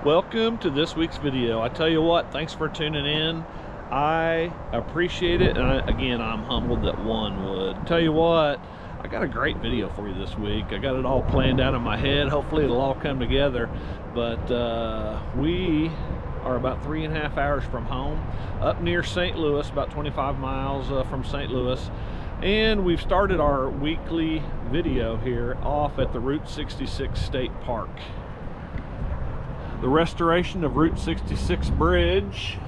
Welcome to this week's video. I tell you what, thanks for tuning in. I appreciate it, and again, I'm humbled that one would. Tell you what, I got a great video for you this week. I got it all planned out in my head. Hopefully it'll all come together. But we are about 3.5 hours from home, up near St. Louis, about 25 miles from St. Louis. And we've started our weekly video here off at the Route 66 State Park. The restoration of Route 66 Bridge.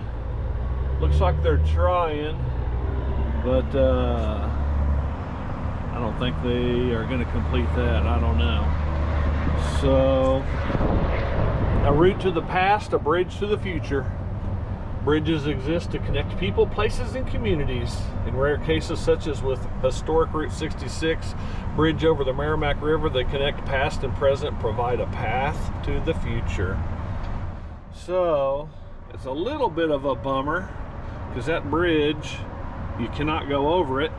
Looks like they're trying, but I don't think they are going to complete that. I don't know. So, a route to the past, a bridge to the future. Bridges exist to connect people, places, and communities. In rare cases, such as with historic Route 66, bridge over the Merrimack River, they connect past and present, provide a path to the future. So, it's a little bit of a bummer, because that bridge, you cannot go over it.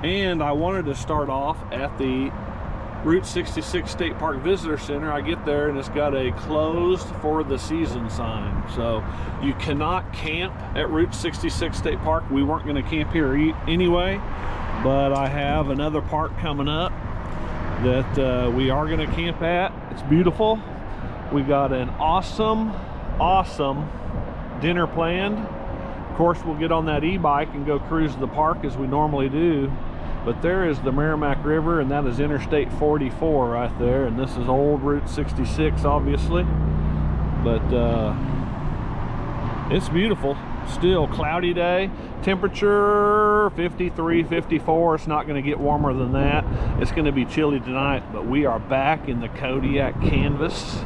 And I wanted to start off at the Route 66 State Park Visitor Center. I get there and it's got a closed for the season sign. So you cannot camp at Route 66 State Park. We weren't going to camp here anyway, but I have another park coming up that we are going to camp at. It's beautiful. We got an awesome dinner planned. Of course, we'll get on that e-bike and go cruise the park as we normally do. But there is the Merrimack River, and that is Interstate 44 right there. And this is old Route 66, obviously. But it's beautiful. Still cloudy day. Temperature 53, 54. It's not going to get warmer than that. It's going to be chilly tonight, but we are back in the Kodiak canvas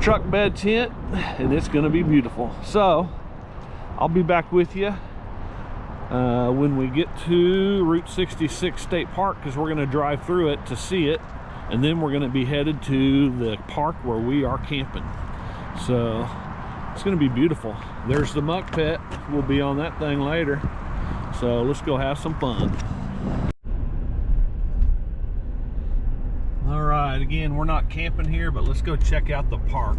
truck bed tent, and it's going to be beautiful. So I'll be back with you when we get to Route 66 State Park, because we're going to drive through it to see it, and then we're going to be headed to the park where we are camping. So it's going to be beautiful. There's the Mukkpet. We'll be on that thing later. So let's go have some fun. All right, again, we're not camping here, but let's go check out the park.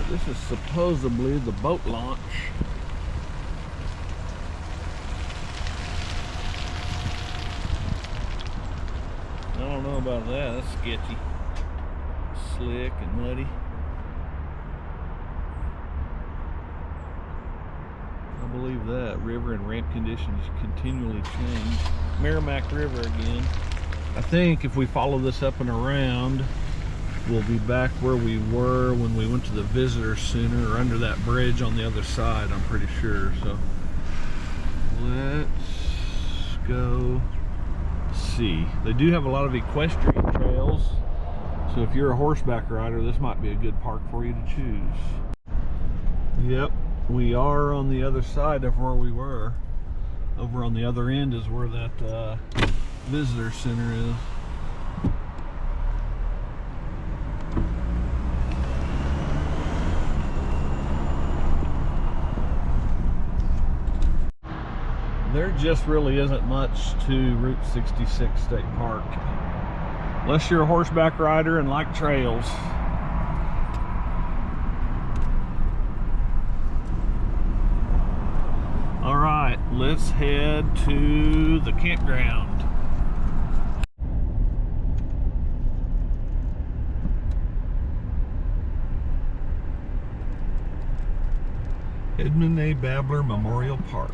This is supposedly the boat launch. I don't know about that. That's sketchy. Slick and muddy. I believe that. River and ramp conditions continually change. Merrimack River again. I think if we follow this up and around, we'll be back where we were when we went to the visitor center, or under that bridge on the other side, I'm pretty sure. So let's go see. They do have a lot of equestrian trails, so if you're a horseback rider, this might be a good park for you to choose. Yep, we are on the other side of where we were. Over on the other end is where that visitor center is. There just really isn't much to Route 66 State Park, unless you're a horseback rider and like trails. All right, let's head to the campground. Edmund A. Babler Memorial Park.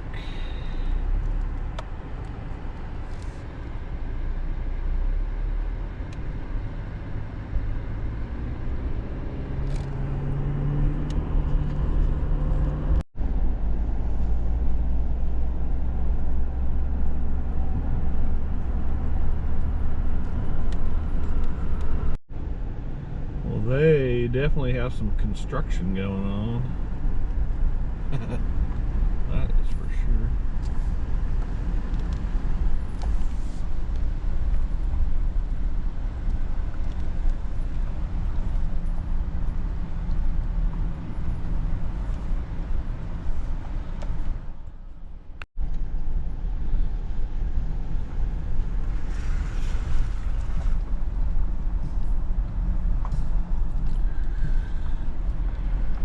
They definitely have some construction going on. That is for sure.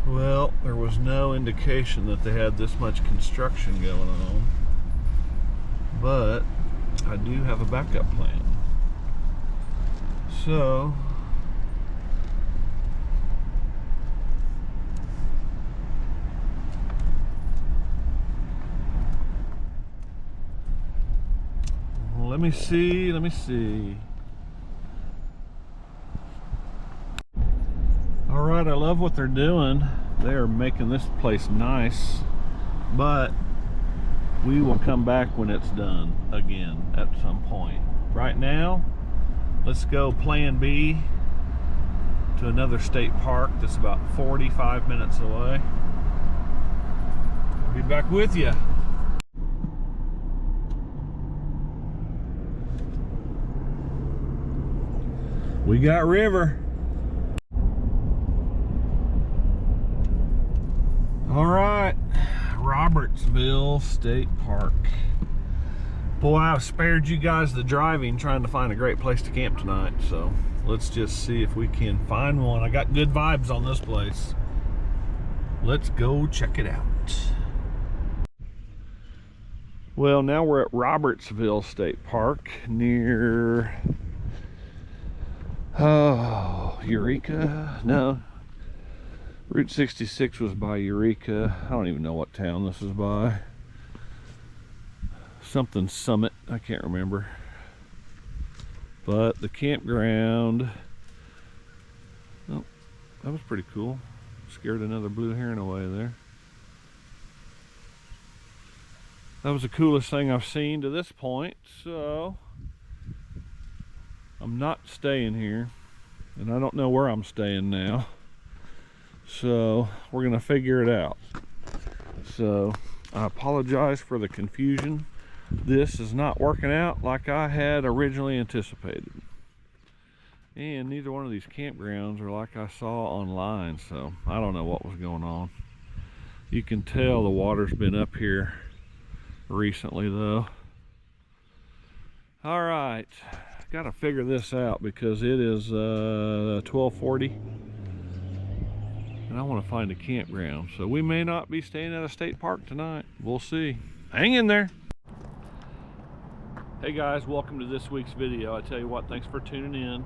Well, there was no indication that they had this much construction going on, but I do have a backup plan. So let me see. All right, I love what they're doing. They are making this place nice, but we will come back when it's done again at some point. Right now, let's go plan B to another state park that's about 45 minutes away. I'll be back with you. We got river. All right, Robertsville State Park. Boy, I've spared you guys the driving trying to find a great place to camp tonight, so let's just see if we can find one. I got good vibes on this place. Let's go check it out. Well, now we're at Robertsville State Park near Eureka. No, Route 66 was by Eureka. I don't even know what town this is by. Something Summit, I can't remember. But the campground, oh, that was pretty cool. Scared another blue heron away there. That was the coolest thing I've seen to this point, so I'm not staying here, and I don't know where I'm staying now. So we're gonna figure it out. So I apologize for the confusion. This is not working out like I had originally anticipated. And neither one of these campgrounds are like I saw online, so I don't know what was going on. You can tell the water's been up here recently though. All right, gotta figure this out because it is 12:40. And I want to find a campground, so we may not be staying at a state park tonight. We'll see. Hang in there. Hey guys, welcome to this week's video. I tell you what, thanks for tuning in.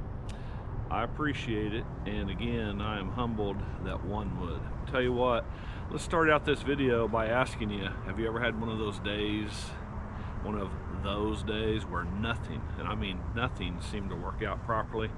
I appreciate it, and again, I am humbled that one would. Tell you what, let's start out this video by asking you, have you ever had one of those days where nothing, and I mean nothing, seemed to work out properly?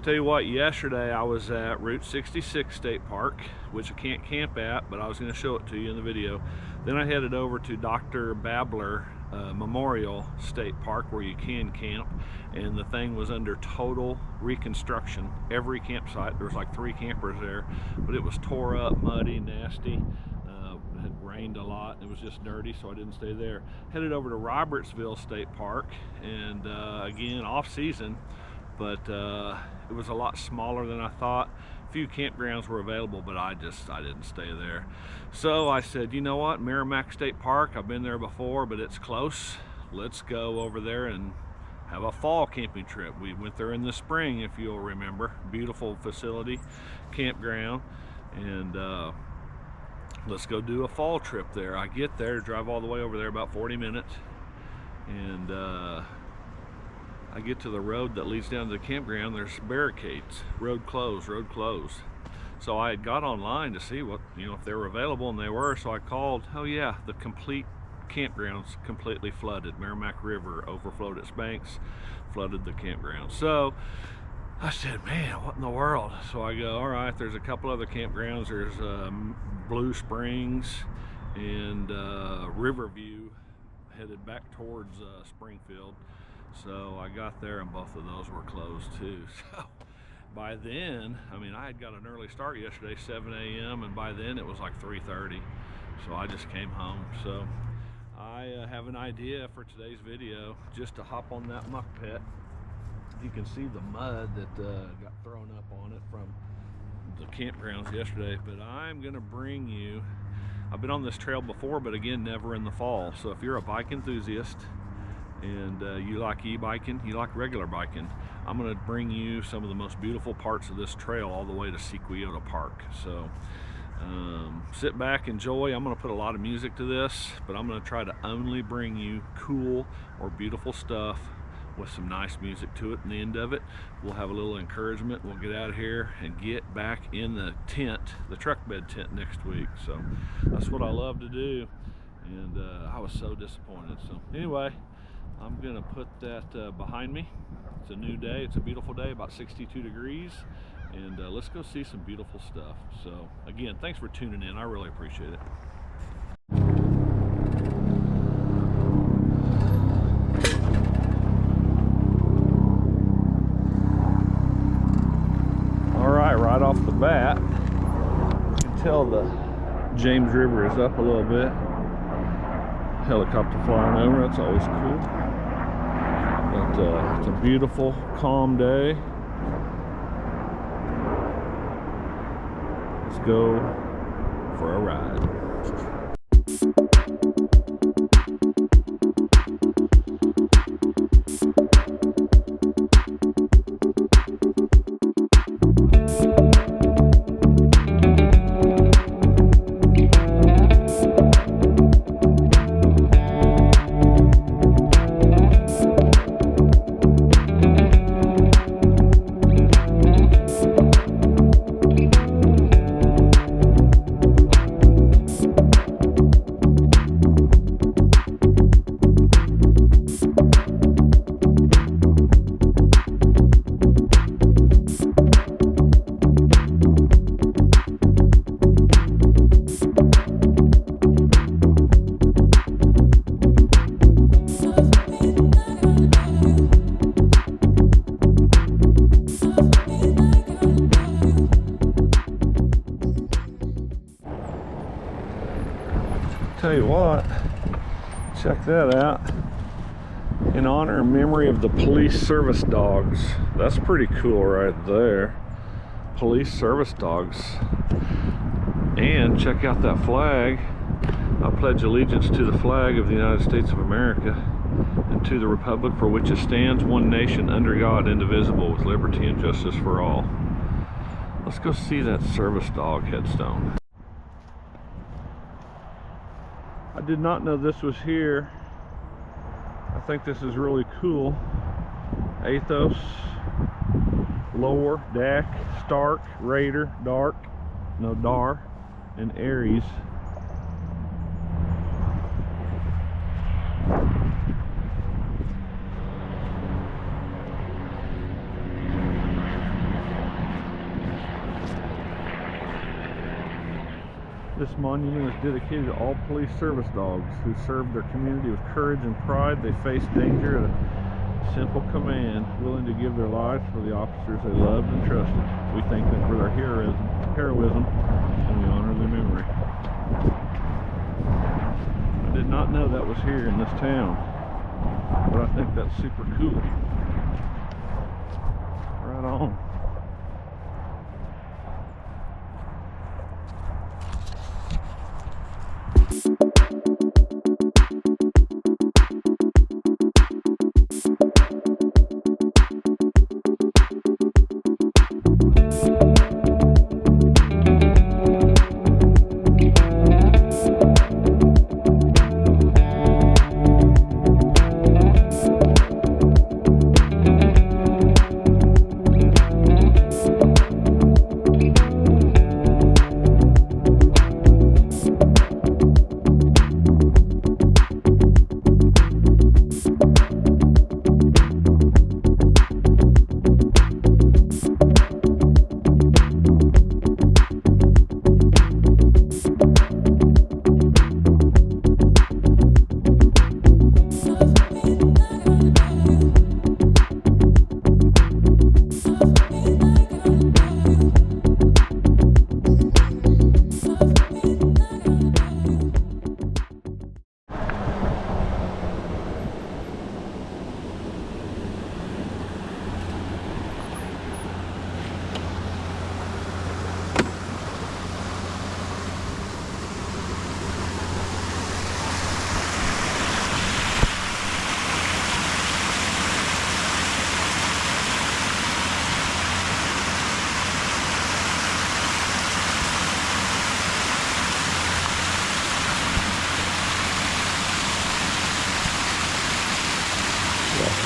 Tell you what, yesterday I was at Route 66 State Park, which I can't camp at, but I was going to show it to you in the video. Then I headed over to Dr. Babler Memorial State Park, where you can camp, and the thing was under total reconstruction. Every campsite, there was like 3 campers there, but it was tore up, muddy, nasty. It had rained a lot. It was just dirty, so I didn't stay there. Headed over to Robertsville State Park, and again, off season, but it was a lot smaller than I thought. A few campgrounds were available, but I didn't stay there. So I said, you know what, Merrimack State Park, I've been there before, but it's close. Let's go over there and have a fall camping trip. We went there in the spring, if you'll remember. Beautiful facility, campground, and let's go do a fall trip there. I get there, drive all the way over there, about 40 minutes, and I get to the road that leads down to the campground. There's barricades, road closed. So I had got online to see what, if they were available, and they were. So I called. Oh yeah, the complete campground's completely flooded. Merrimack River overflowed its banks, flooded the campground. So I said, man, what in the world? So I go, all right, there's a couple other campgrounds. There's Blue Springs and Riverview, headed back towards Springfield. So I got there, and both of those were closed too. So by then, I mean, I had got an early start yesterday, 7 a.m., and by then it was like 3:30. So I just came home. So I have an idea for today's video, just to hop on that Mukkpet. You can see the mud that got thrown up on it from the campgrounds yesterday, but I'm gonna bring you, I've been on this trail before, but again, never in the fall. So if you're a bike enthusiast and you like e-biking, you like regular biking, I'm gonna bring you some of the most beautiful parts of this trail all the way to Sequioto Park. So Sit back, enjoy. I'm going to put a lot of music to this, but I'm going to try to only bring you cool or beautiful stuff with some nice music to it. In the end of it, we'll have a little encouragement. We'll get out of here and get back in the tent, the truck bed tent next week. So that's what I love to do, and I was so disappointed. So anyway, I'm gonna put that behind me. It's a new day. It's a beautiful day, about 62 degrees, and let's go see some beautiful stuff. So again, thanks for tuning in. I really appreciate it. Right off the bat, you can tell the James River is up a little bit. Helicopter flying over, that's always cool. But it's a beautiful, calm day. Let's go for a ride. Tell you what, check that out. In honor and memory of the police service dogs. That's pretty cool right there. Police service dogs. And check out that flag. I pledge allegiance to the flag of the United States of America and to the republic for which it stands, one nation under God, indivisible, with liberty and justice for all. Let's go see that service dog headstone. I did not know this was here. I think this is really cool. Athos, Lore, Dak, Stark, Raider, Dark, no Dar, and Aries. This monument is dedicated to all police service dogs who served their community with courage and pride. They faced danger at a simple command, willing to give their lives for the officers they loved and trusted. We thank them for their heroism, and we honor their memory. I did not know that was here in this town, but I think that's super cool. Right on.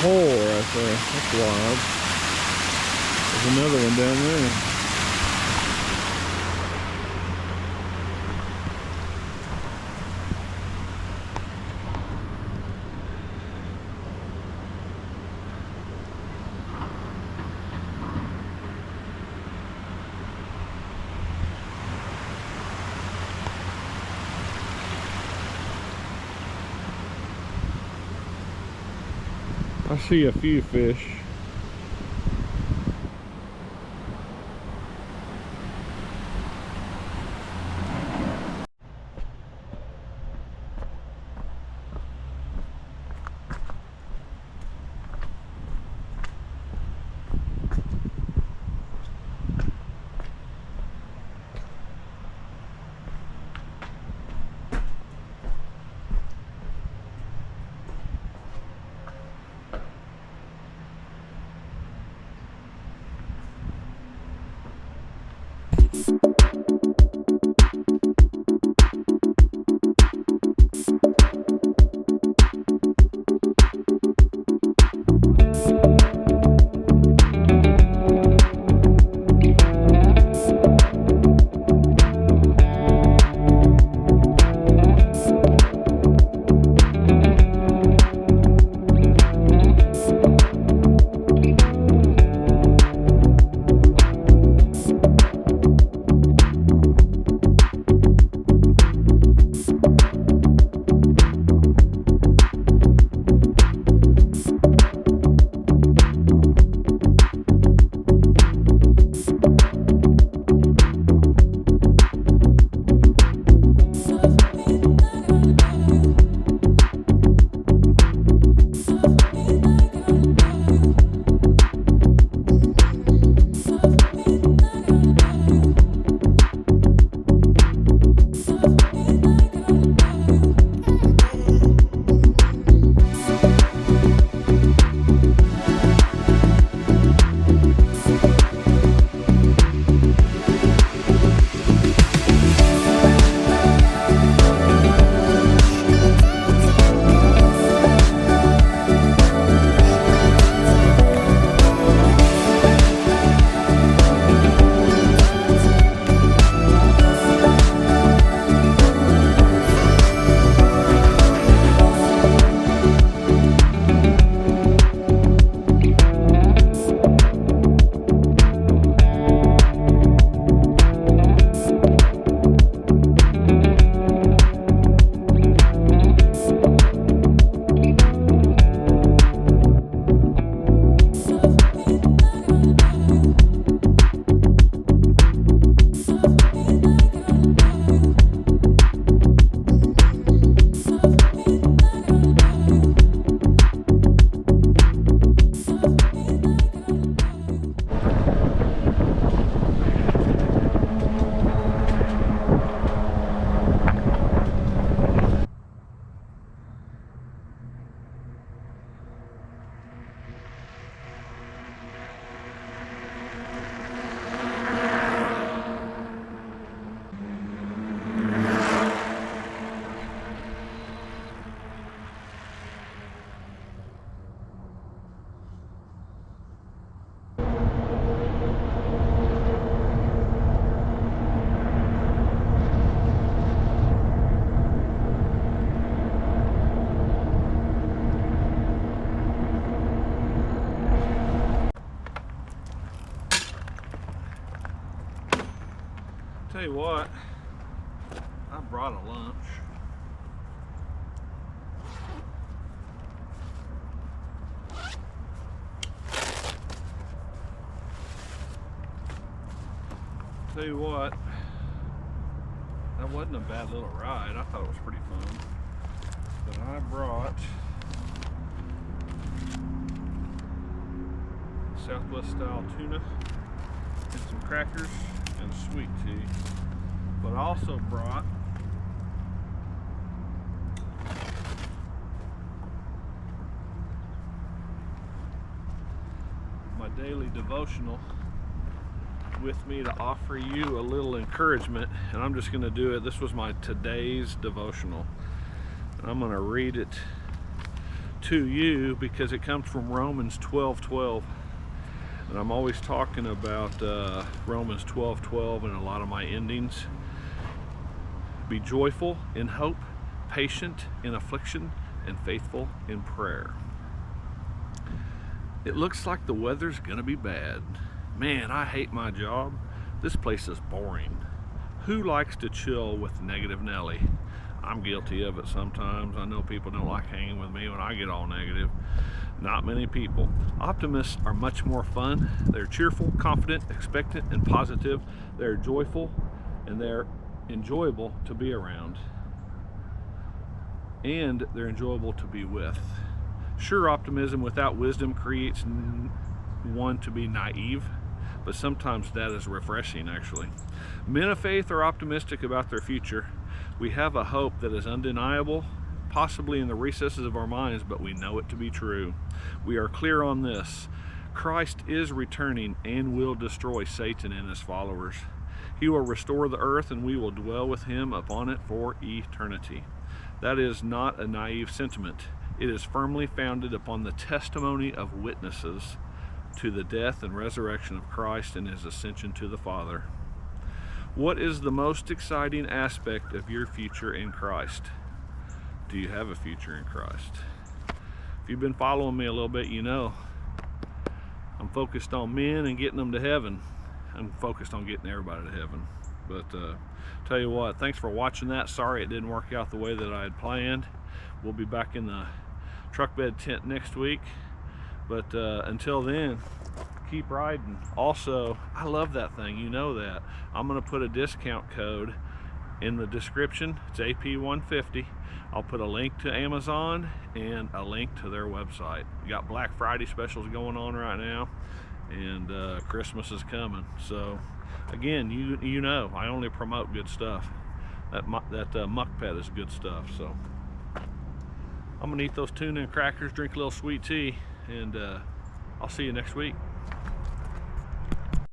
hole right there. That's wild. There's another one down there. I see a few fish. Tell you what, I brought a lunch. Tell you what, that wasn't a bad little ride. I thought it was pretty fun. But I brought Southwest style tuna and some crackers and sweet tea. But I also brought my daily devotional with me to offer you a little encouragement, and I'm just going to do it. This was my today's devotional, and I'm going to read it to you because it comes from Romans 12:12. And I'm always talking about Romans 12:12 in a lot of my endings. Be joyful in hope, patient in affliction, and faithful in prayer. It looks like the weather's gonna be bad. Man, I hate my job. This place is boring. Who likes to chill with negative Nelly? I'm guilty of it sometimes. I know people don't like hanging with me when I get all negative. Not many people. Optimists are much more fun. They're cheerful, confident, expectant, and positive. They're joyful, and they're enjoyable to be around. And they're enjoyable to be with. Sure, optimism without wisdom creates one to be naive, but sometimes that is refreshing, actually. Men of faith are optimistic about their future. We have a hope that is undeniable, possibly in the recesses of our minds, but we know it to be true. We are clear on this. Christ is returning and will destroy Satan and his followers. He will restore the earth and we will dwell with him upon it for eternity. That is not a naive sentiment. It is firmly founded upon the testimony of witnesses to the death and resurrection of Christ and his ascension to the Father. What is the most exciting aspect of your future in Christ? Do you have a future in Christ? If you've been following me a little bit, you know I'm focused on men and getting them to heaven. I'm focused on getting everybody to heaven. But tell you what, thanks for watching that. Sorry it didn't work out the way that I had planned. We'll be back in the truck bed tent next week. But until then, keep riding. Also, I love that thing, you know that. I'm gonna put a discount code in the description. It's AP150. I'll put a link to Amazon and a link to their website. We got Black Friday specials going on right now, and Christmas is coming. So again, you know I only promote good stuff. That Mukkpet is good stuff. So I'm gonna eat those tuna and crackers, drink a little sweet tea, and I'll see you next week.